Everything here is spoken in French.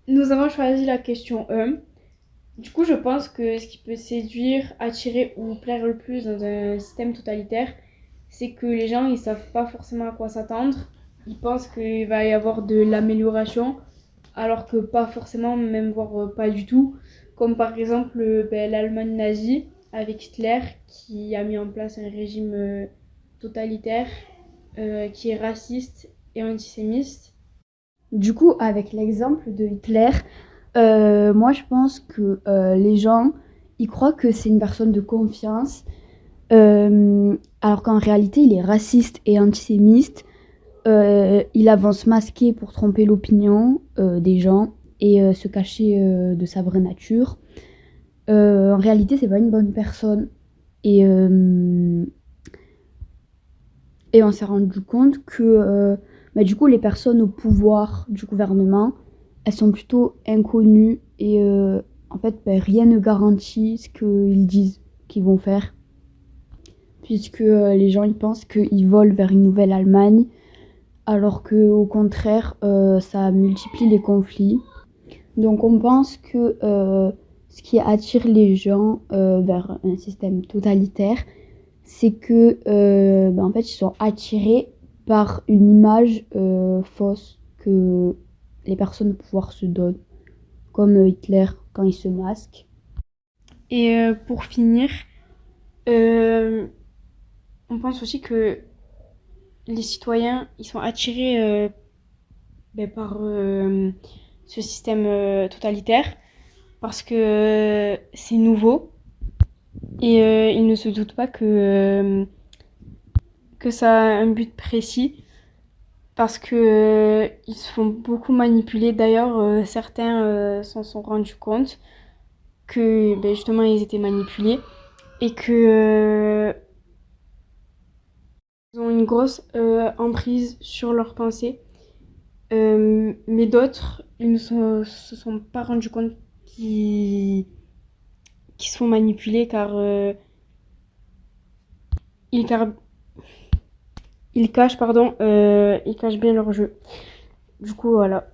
Nous avons choisi la question 1. Du coup, je pense que ce qui peut séduire, attirer ou plaire le plus dans un système totalitaire, c'est que les gens, ils savent pas forcément à quoi s'attendre. Ils pensent qu'il va y avoir de l'amélioration, alors que pas forcément, même voire pas du tout. Comme par exemple l'Allemagne nazie avec Hitler qui a mis en place un régime totalitaire qui est raciste et antisémite. Du coup, avec l'exemple de Hitler, moi je pense que les gens, ils croient que c'est une personne de confiance, alors qu'en réalité il est raciste et antisémite. Il avance masqué pour tromper l'opinion des gens et se cacher de sa vraie nature. En réalité, c'est pas une bonne personne. Et, euh, et on s'est rendu compte que bah, du coup, les personnes au pouvoir du gouvernement, elles sont plutôt inconnues et en fait, bah, rien ne garantit ce qu'ils disent qu'ils vont faire, puisque les gens ils pensent qu'ils volent vers une nouvelle Allemagne, alors que au contraire, ça multiplie les conflits. Donc on pense que ce qui attire les gens vers un système totalitaire, c'est que bah, en fait ils sont attirés par une image fausse que les personnes au pouvoir se donnent, comme Hitler quand il se masque. Et pour finir, euh, on pense aussi que les citoyens, ils sont attirés par ce système totalitaire parce que c'est nouveau et ils ne se doutent pas que ça a un but précis parce que ils se font beaucoup manipuler. D'ailleurs, certains s'en sont rendus compte que justement ils étaient manipulés et que ils ont une grosse emprise sur leurs pensées. Mais d'autres, ils ne se sont pas rendus compte qu'ils se font manipuler car ils, car- ils cachent, pardon, ils cachent bien leur jeu. Du coup, voilà.